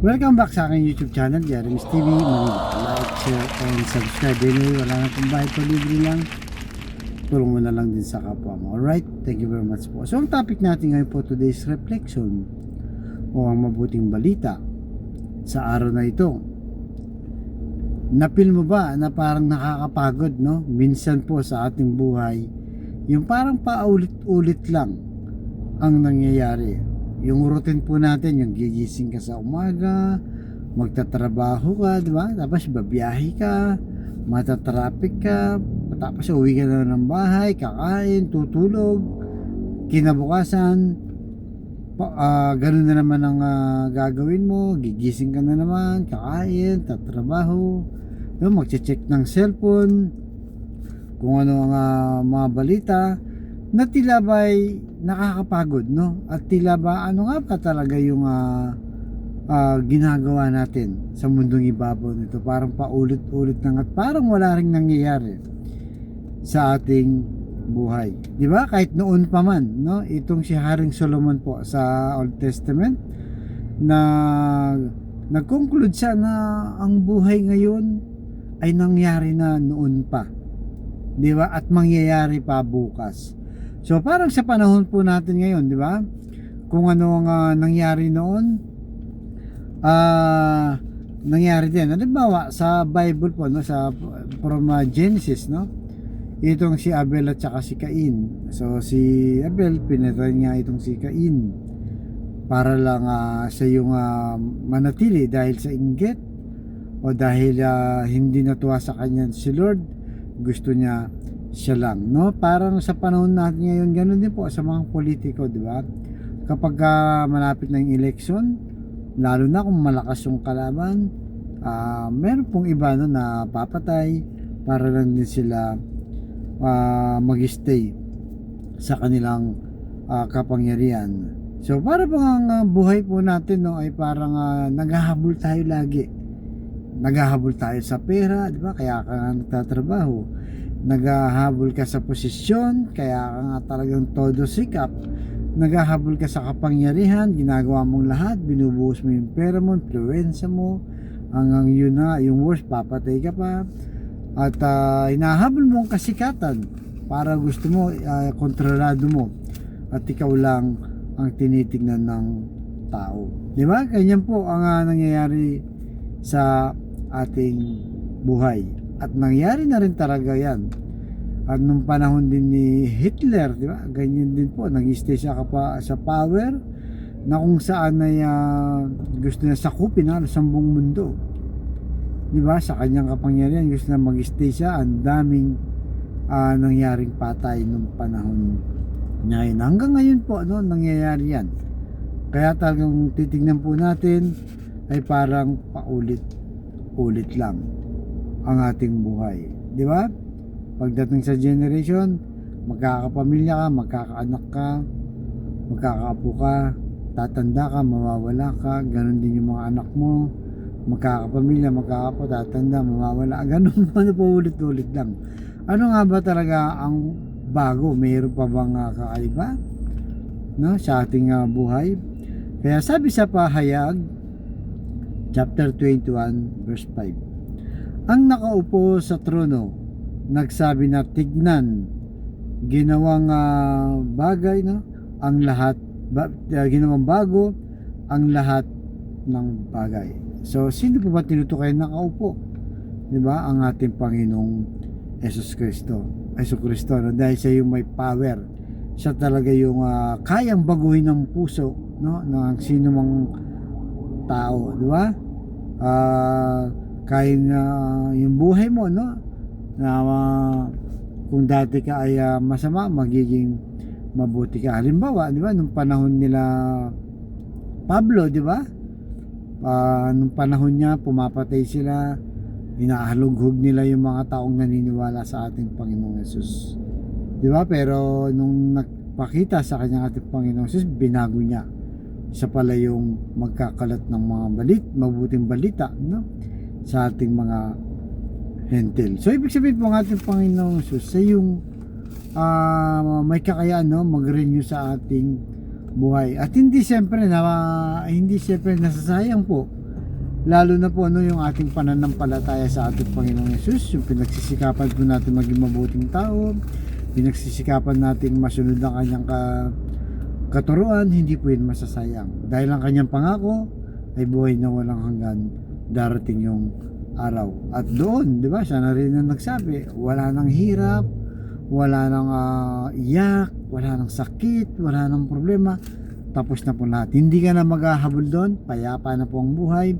Welcome back sa aking YouTube channel, Jeremy's TV. Like, share, and subscribe. Anyway, wala nang kung bakit ko, libre lang. Tulong mo na lang din sa kapwa mo. Alright, thank you very much po. So, ang topic natin ngayon po, today's reflection o ang mabuting balita sa araw na ito. Napil mo ba na parang nakakapagod, no? Minsan po sa ating buhay, yung parang paulit-ulit lang ang nangyayari. Yung routine po natin, yung gigising ka sa umaga, magtatrabaho ka, di ba? Tapos babiyahe ka, matatraffic ka, tapos uwi ka na ng bahay, kakain, tutulog, kinabukasan, ganun na naman ang gagawin mo, gigising ka na naman, kakain, tatrabaho, magche-check ng cellphone, kung ano ang mga balita, na tila ba'y nakakapagod, no? At tila ba ano nga pa talaga yung ginagawa natin sa mundong ibabaw nito, parang paulit-ulit lang at parang wala ring nangyayari sa ating buhay, di ba? Kahit noon pa man, no? Itong si Haring Solomon po sa Old Testament na nag-conclude siya na ang buhay ngayon ay nangyari na noon pa, di ba? At mangyayari pa bukas. So parang sa panahon po natin ngayon, di ba? Kung ano ang nangyari noon, nangyari din. Halimbawa sa Bible po, no, sa from Genesis, no? Itong si Abel at saka si Cain. So si Abel pinatay niya itong si Cain para lang sa yung manatili dahil sa inggit o dahil hindi natuwa sa kanya si Lord, gusto niya siya lang, no? Parang sa panahon natin ngayon, ganoon din po sa mga politiko, di ba? Kapag malapit na yung election, lalo na kung malakas yung kalaban, meron pong iba, no, na papatay para lang din sila mag-stay sa kanilang kapangyarihan. So para bang ang buhay po natin, no, ay parang naghahabol tayo lagi. Naghahabol tayo sa pera, di ba? Kaya ka nagtatrabaho. Naghahabol ka sa posisyon, kaya ka nga talagang todo sikap. Naghahabol ka sa kapangyarihan, ginagawa mong lahat, binubuhos mo yung pera mo, influensya mo, hanggang yun na, yung worst, papatay ka pa. At hinahabol mo ang kasikatan para gusto mo, kontrolado mo, at ikaw lang ang tinitignan ng tao, di ba? Ganyan po ang nangyayari sa ating buhay. At nangyari na rin talaga yan. At nung panahon din ni Hitler, di ba? Ganyan din po, nag-stay siya sa power na kung saan ay gusto niya sakupin sa buong mundo. Di ba? Sa kanyang kapangyarihan, gusto na mag-stay siya. Ang daming nangyaring patay nung panahon niya yun. Hanggang ngayon po, no, nangyayari yan. Kaya talagang titignan po natin ay parang paulit-ulit lang ang ating buhay, di ba? Pagdating sa generation, magkakapamilya ka, magkakaanak ka, magkakaapo ka, tatanda ka, mawawala ka, ganun din yung mga anak mo, magkakapamilya, magkakaapo, tatanda, mawawala, ganun ano po, ulit-ulit lang. Ano nga ba talaga ang bago? Mayroon pa bang kakaiba, no, sa ating buhay? Kaya sabi sa Pahayag chapter 21 verse 5, ang nakaupo sa trono nagsabi na, tignan, ginawang bagay, no, ang lahat, ginawang bago ang lahat ng bagay. So sino po ba tinutukoy nakaupo? Di ba? Ang ating Panginoong Jesus Cristo, no? Dahil siya yung may power, siya talaga yung kayang baguhin ng puso, no, ng sino mang tao, di ba? Kaya yung buhay mo, no, na kung dati ka ay masama, magiging mabuti ka. Halimbawa, di ba, nung panahon nila Pablo, di ba, nung panahon niya, pumapatay sila, inahalughog nila yung mga taong naniniwala sa ating Panginoong Yesus, di ba? Pero nung nagpakita sa kanyang ating Panginoong Yesus, binago niya. Siya pala yung magkakalat ng mga mabuting balita, no, sa ating mga hentil. So ibig sabihin po ng ating Panginoong Jesus sa yung may kakayaan, no, mag-renew sa ating buhay. At hindi siyempre nasasayang po lalo na po yung ating pananampalataya sa ating Panginoong Yesus, yung pinagsisikapan po natin maging mabuting tao, pinagsisikapan natin masunod ang kanyang katuruan, hindi po yun masasayang. Dahil ang kanyang pangako ay buhay na walang hanggan, darating yung araw. At doon, di ba, siya na rin ang nagsabi, wala nang hirap, wala nang iyak, wala nang sakit, wala nang problema, tapos na po lahat. Hindi ka na maghahabol doon, payapa na po ang buhay,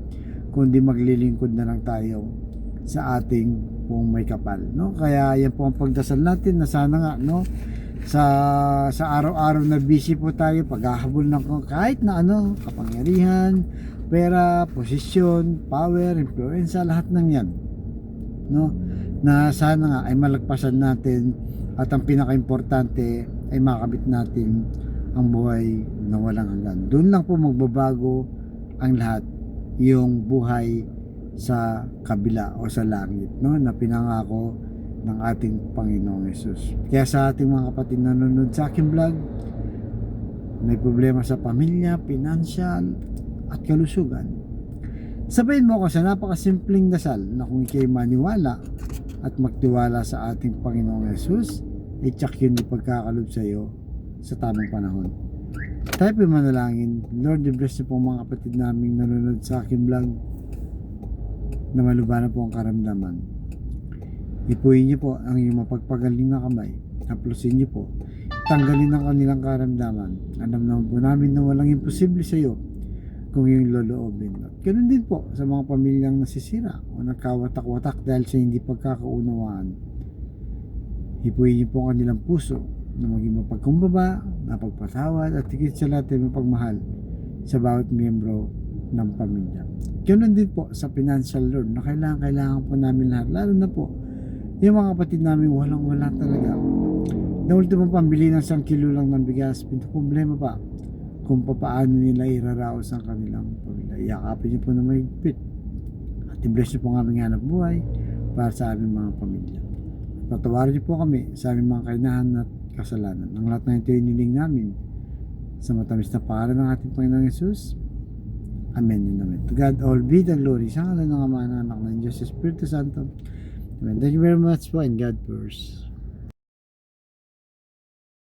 kundi maglilingkod na lang tayo sa ating pong may kapal, no? Kaya yan po ang pagdasal natin, na sana nga, no, sa araw-araw na busy po tayo, paghahabol ng kahit na kapangyarihan, pera, posisyon, power, influensya, lahat ng yan, no, na sana nga ay malagpasan natin, at ang pinaka-importante ay makabit natin ang buhay na walang hanggan. Doon lang po magbabago ang lahat, yung buhay sa kabila o sa langit, no, na pinangako ng ating Panginoong Yesus. Kaya sa ating mga kapatid na nanonood sa aking vlog, may problema sa pamilya, financial, at kalusugan, sabayin mo ako sa napakasimpleng dasal na kung ikay maniwala at magtiwala sa ating Panginoong Yesus, i-check yun yung pagkakalob sa iyo sa tamang panahon. Tayo po manalangin. Lord, bless niyo po mga kapatid naming nanonood sa aking vlog, na malubanan po ang karamdaman. Ipuin niyo po ang iyong mapagpagaling na kamay, haplusin niyo po, tanggalin ang kanilang karamdaman. Alam naman po namin na walang imposible sa iyo kung yung loloobin. At ganoon din po sa mga pamilyang nasisira o nagkawatak-watak dahil sa hindi pagkakaunawaan. Hipuin niyo po ang kanilang puso na maging mapagkumbaba, napagpatawad, at higit sa lahat ay mapagmahal sa bawat miyembro ng pamilya. Ganoon din po sa financial, Lord, na kailangan po namin lahat, lalo na po yung mga kapatid namin walang-wala talaga. Na ultimo pambili ng 1 kilo lang ng bigas, problema pa kung paano nila iraraos ang kanilang pamilya. Iyakapin niyo po na mahigpit at i-bless niyo po ang aming hanap buhay para sa aming mga pamilya. Patawarin niyo po kami sa aming mga kainahan at kasalanan. Ang lahat na ito iniling namin sa matamis na pangalan ng ating Panginoong Yesus. Amen and amen. To God all be the glory. Sa ngalan ng Ama, ng Anak, ng Diyos, Espiritu Santo. Amen. Thank you very much po, and God first.